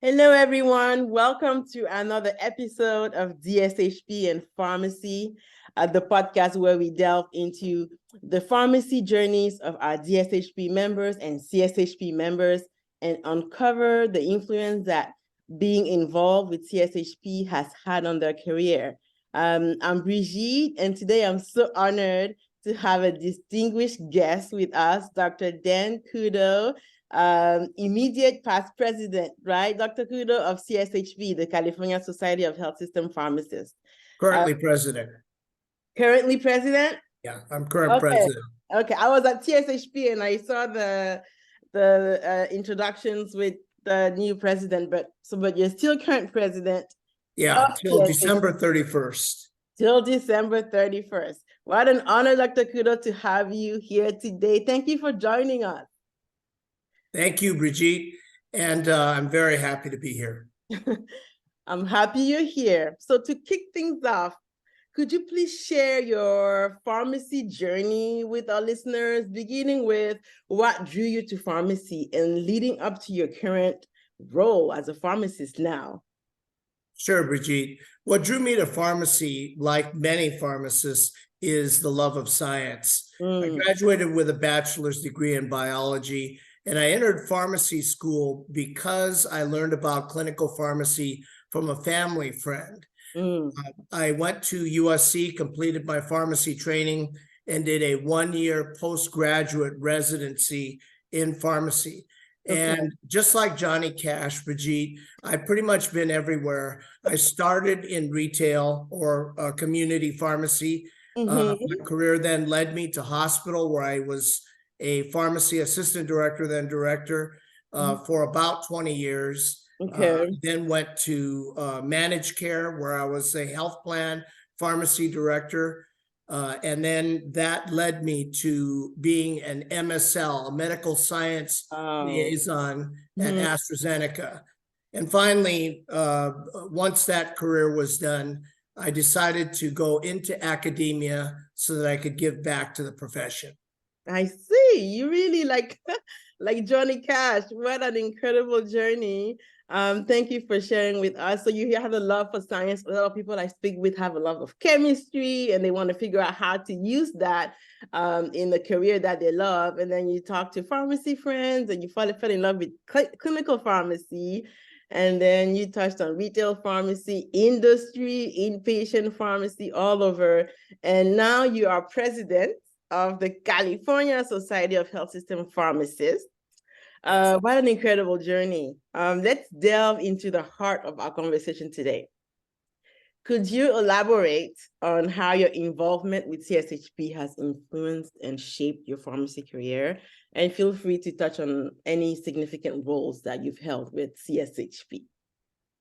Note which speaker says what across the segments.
Speaker 1: Hello, everyone. Welcome to another episode of DSHP and Pharmacy, the podcast where we delve into the pharmacy journeys of our DSHP members and CSHP members and uncover the influence that being involved with CSHP has had on their career. I'm Brigitte, and today I'm so honored to have a distinguished guest with us, Dr. Dan Kudo, immediate past president, right? Dr. Kudo of CSHP, the California Society of Health System Pharmacists.
Speaker 2: Currently president.
Speaker 1: Currently president?
Speaker 2: Yeah, I'm current president.
Speaker 1: Okay, I was at CSHP and I saw the introductions with the new president, but you're still current president.
Speaker 2: Yeah, till December 31st.
Speaker 1: Till December 31st. What an honor, Dr. Kudo, to have you here today. Thank you for joining us.
Speaker 2: Thank you, Brigitte, and I'm very happy to be here.
Speaker 1: I'm happy you're here. So to kick things off, could you please share your pharmacy journey with our listeners, beginning with what drew you to pharmacy and leading up to your current role as a pharmacist now?
Speaker 2: Sure, Brigitte. What drew me to pharmacy, like many pharmacists, is the love of science. I graduated with a bachelor's degree in biology, and I entered pharmacy school because I learned about clinical pharmacy from a family friend. I went to USC, completed my pharmacy training, and did a one-year postgraduate residency in pharmacy. Okay. And just like Johnny Cash, Brigitte, I've pretty much been everywhere. I started in retail or community pharmacy. My career then led me to hospital, where I was a pharmacy assistant director, then director for about 20 years. Okay. Then went to managed care, where I was a health plan pharmacy director. And then that led me to being an MSL, a medical science liaison at AstraZeneca. And finally, once that career was done, I decided to go into academia so that I could give back to the profession.
Speaker 1: I see. You really like Johnny Cash. What an incredible journey. Thank you for sharing with us. So you have a love for science. A lot of people I speak with have a love of chemistry, and they want to figure out how to use that in the career that they love. And then you talk to pharmacy friends and you fell in love with clinical pharmacy. And then you touched on retail pharmacy, industry, inpatient pharmacy, all over. And now you are president of the California Society of Health System Pharmacists. What an incredible journey. Let's delve into the heart of our conversation today. Could you elaborate on how your involvement with CSHP has influenced and shaped your pharmacy career? And feel free to touch on any significant roles that you've held with CSHP.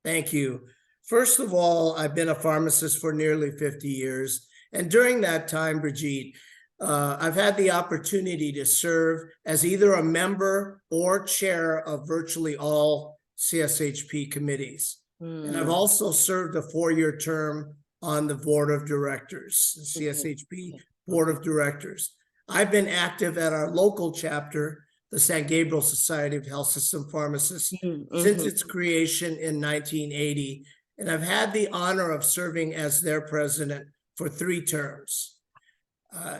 Speaker 2: Thank you. First of all, I've been a pharmacist for nearly 50 years. And during that time, Brigitte, I've had the opportunity to serve as either a member or chair of virtually all CSHP committees. And I've also served a 4-year term on the board of directors, the CSHP board of directors. I've been active at our local chapter, the San Gabriel Society of Health System Pharmacists, since its creation in 1980. And I've had the honor of serving as their president for 3 terms.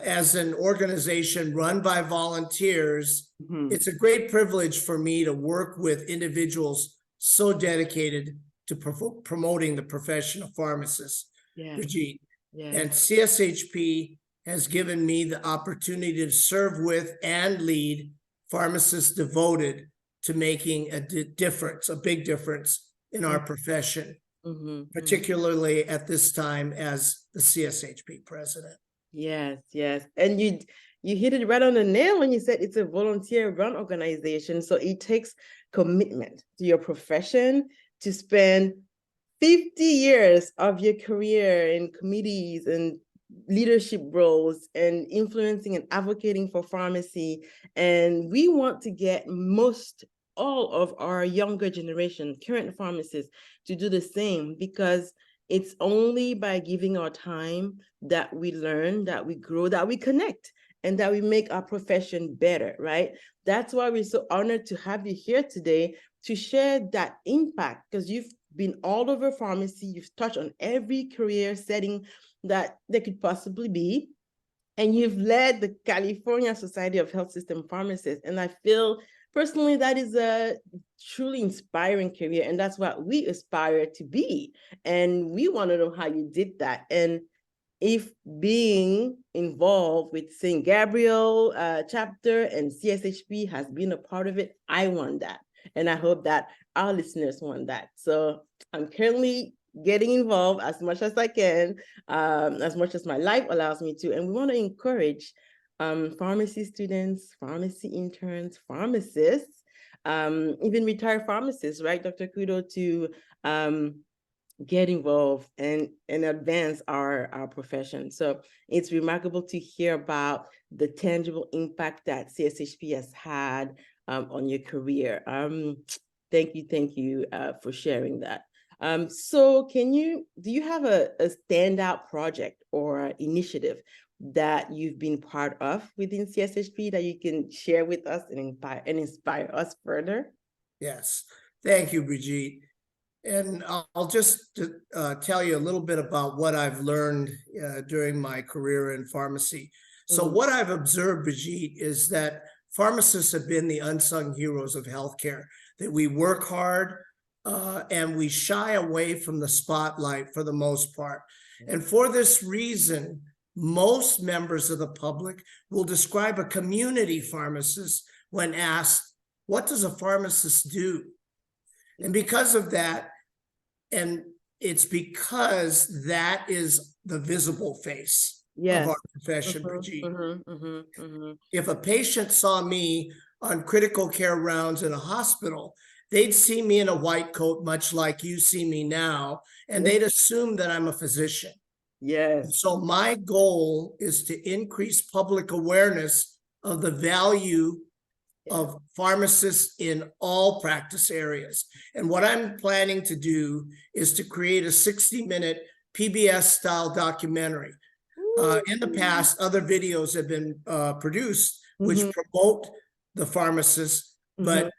Speaker 2: As an organization run by volunteers, it's a great privilege for me to work with individuals so dedicated to promoting the profession of pharmacist, Brigitte. And CSHP has given me the opportunity to serve with and lead pharmacists devoted to making a difference, a big difference in our profession, particularly at this time as the CSHP president.
Speaker 1: Yes. And you hit it right on the nail when you said it's a volunteer-run organization. So it takes commitment to your profession to spend 50 years of your career in committees and leadership roles and influencing and advocating for pharmacy. And we want to get all of our younger generation, current pharmacists, to do the same, because it's only by giving our time that we learn, that we grow, that we connect. and that we make our profession better, right? That's why we're so honored to have you here today to share that impact, because you've been all over pharmacy. You've touched on every career setting that there could possibly be. And you've led the California Society of Health System Pharmacists. And I feel personally that is a truly inspiring career. And that's what we aspire to be. And we want to know how you did that. And if being involved with St. Gabriel chapter and CSHP has been a part of it, I want that. And I hope that our listeners want that. So I'm currently getting involved as much as I can, as much as my life allows me to. And we want to encourage pharmacy students, pharmacy interns, pharmacists, even retired pharmacists, right, Dr. Kudo, to get involved and advance our profession. So it's remarkable to hear about the tangible impact that CSHP has had on your career. Thank you for sharing that. So do you have a standout project or initiative that you've been part of within CSHP that you can share with us and inspire us further?
Speaker 2: Yes, thank you, Brigitte. And I'll just tell you a little bit about what I've learned during my career in pharmacy. So what I've observed, Brigitte, is that pharmacists have been the unsung heroes of healthcare, that we work hard and we shy away from the spotlight for the most part. And for this reason, most members of the public will describe a community pharmacist when asked, what does a pharmacist do? And because of that, and it's because that is the visible face of our profession, Brigitte. If a patient saw me on critical care rounds in a hospital, they'd see me in a white coat, much like you see me now, and they'd assume that I'm a physician.
Speaker 1: Yes.
Speaker 2: So my goal is to increase public awareness of the value of pharmacists in all practice areas. And what I'm planning to do is to create a 60-minute PBS-style documentary. In the past, other videos have been produced which promote the pharmacists, but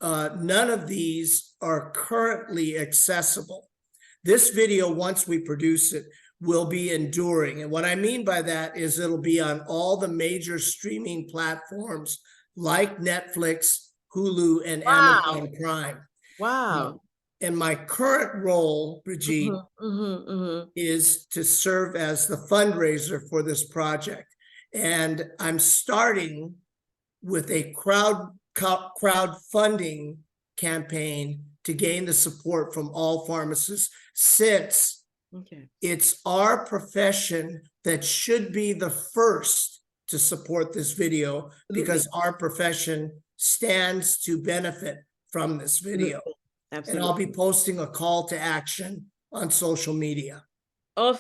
Speaker 2: none of these are currently accessible. This video, once we produce it, will be enduring. And what I mean by that is it'll be on all the major streaming platforms like Netflix, Hulu, and Amazon Prime.
Speaker 1: Wow.
Speaker 2: And my current role, Brigitte, is to serve as the fundraiser for this project. And I'm starting with a crowdfunding campaign to gain the support from all pharmacists, since it's our profession that should be the first to support this video, because our profession stands to benefit from this video. Absolutely. And I'll be posting a call to action on social media.
Speaker 1: Oh,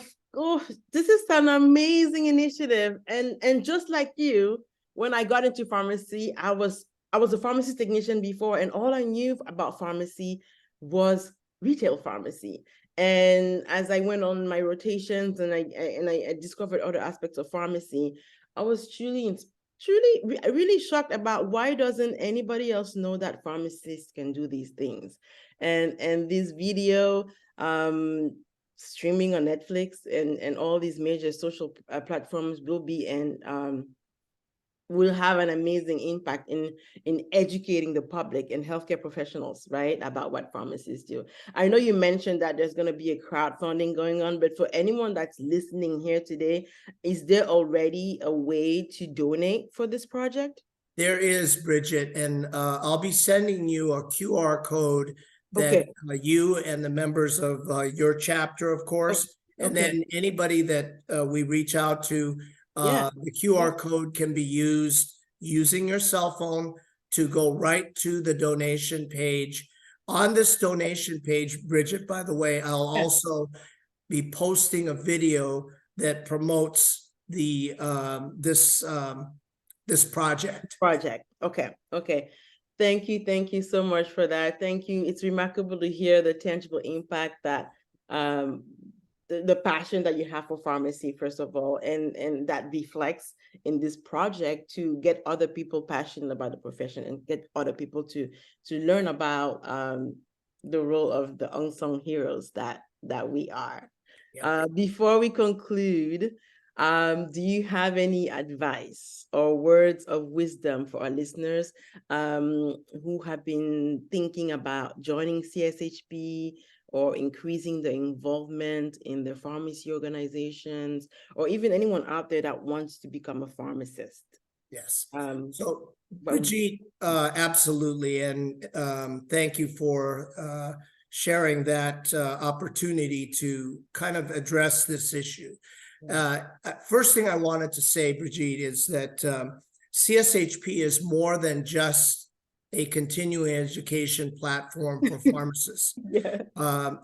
Speaker 1: this is an amazing initiative. And just like you, when I got into pharmacy, I was a pharmacy technician before, and all I knew about pharmacy was retail pharmacy. And as I went on my rotations and I discovered other aspects of pharmacy, I was really shocked about why doesn't anybody else know that pharmacists can do these things. And this video streaming on Netflix and all these major social platforms will have an amazing impact in educating the public and healthcare professionals, right, about what pharmacists do. I know you mentioned that there's going to be a crowdfunding going on, but for anyone that's listening here today, is there already a way to donate for this project?
Speaker 2: There is, Bridget, and I'll be sending you a QR code that you and the members of your chapter, of course, and then anybody that we reach out to, the QR code can be used using your cell phone to go right to the donation page. On this donation page, Bridget, by the way, I'll also be posting a video that promotes the this project.
Speaker 1: Okay. Thank you so much for that. Thank you. It's remarkable to hear the tangible impact that the the passion that you have for pharmacy, first of all, and that reflects in this project to get other people passionate about the profession and get other people to learn about the role of the unsung heroes that we are.
Speaker 2: Yeah.
Speaker 1: Before we conclude, do you have any advice or words of wisdom for our listeners who have been thinking about joining CSHP or increasing the involvement in the pharmacy organizations, or even anyone out there that wants to become a pharmacist?
Speaker 2: Yes.
Speaker 1: So,
Speaker 2: Brigitte, absolutely. And thank you for sharing that opportunity to kind of address this issue. First thing I wanted to say, Brigitte, is that CSHP is more than just a continuing education platform for pharmacists.
Speaker 1: yeah.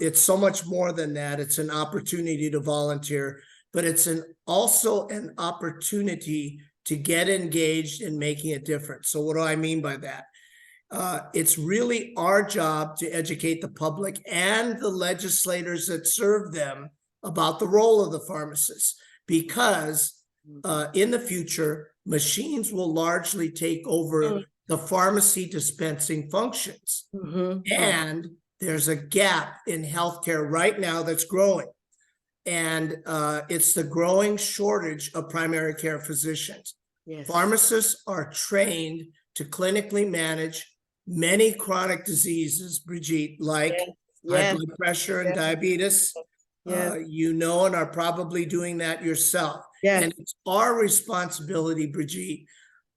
Speaker 2: It's so much more than that. It's an opportunity to volunteer, but it's also an opportunity to get engaged in making a difference. So what do I mean by that? It's really our job to educate the public and the legislators that serve them about the role of the pharmacist, because in the future, machines will largely take over the pharmacy dispensing functions. And there's a gap in healthcare right now that's growing. And it's the growing shortage of primary care physicians. Yes. Pharmacists are trained to clinically manage many chronic diseases, Brigitte, like high blood pressure and diabetes. You know, and are probably doing that yourself. And it's our responsibility, Brigitte,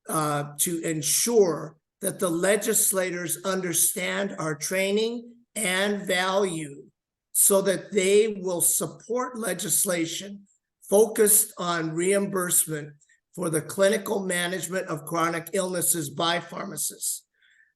Speaker 2: to ensure that the legislators understand our training and value, so that they will support legislation focused on reimbursement for the clinical management of chronic illnesses by pharmacists.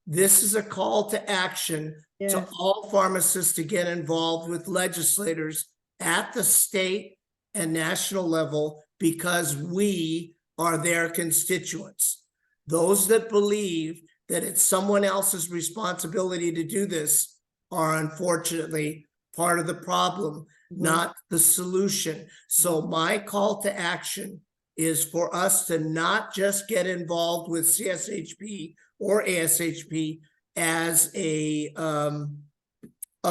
Speaker 2: This is a call to action to all pharmacists to get involved with legislators at the state and national level, because we are their constituents. Those that believe that it's someone else's responsibility to do this are unfortunately part of the problem, not the solution. So my call to action is for us to not just get involved with CSHP or ASHP as a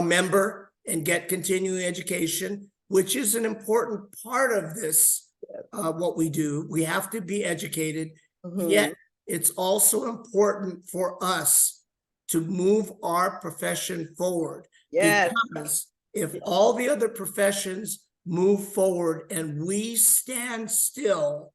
Speaker 2: member and get continuing education, which is an important part of this, what we do. We have to be educated, yet it's also important for us to move our profession forward. Because if all the other professions move forward and we stand still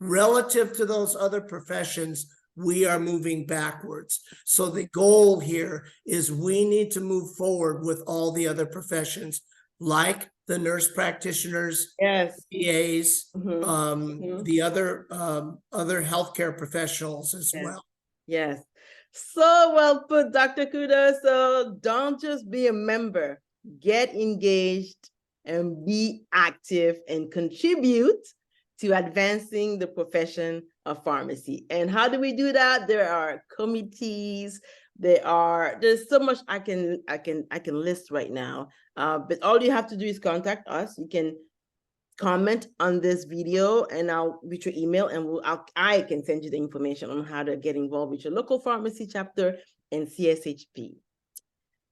Speaker 2: relative to those other professions, we are moving backwards. So the goal here is we need to move forward with all the other professions, like the nurse practitioners, PAs, the other healthcare professionals as well.
Speaker 1: Yes. So well put, Dr. Kudo. So don't just be a member, get engaged and be active and contribute to advancing the profession of pharmacy. And how do we do that? There are committees. There's so much I can list right now. But all you have to do is contact us. You can comment on this video and I'll reach your email, and I can send you the information on how to get involved with your local pharmacy chapter and CSHP.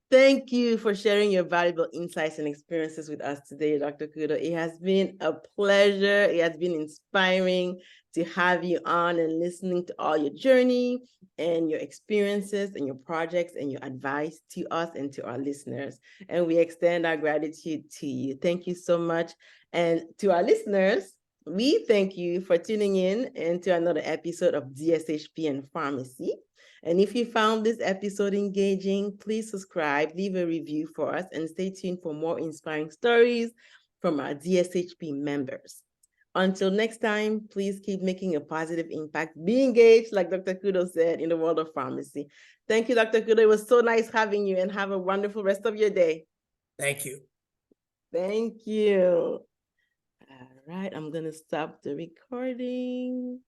Speaker 1: Thank you for sharing your valuable insights and experiences with us today, Dr. Kudo. It has been a pleasure. It has been inspiring to have you on and listening to all your journey and your experiences and your projects and your advice to us and to our listeners. And we extend our gratitude to you. Thank you so much. And to our listeners, we thank you for tuning in into another episode of DSHP and Pharmacy. And if you found this episode engaging, please subscribe, leave a review for us, and stay tuned for more inspiring stories from our DSHP members. Until next time, please keep making a positive impact. Be engaged, like Dr. Kudo said, in the world of pharmacy. Thank you, Dr. Kudo. It was so nice having you, and have a wonderful rest of your day.
Speaker 2: Thank you.
Speaker 1: Thank you. All right, I'm going to stop the recording.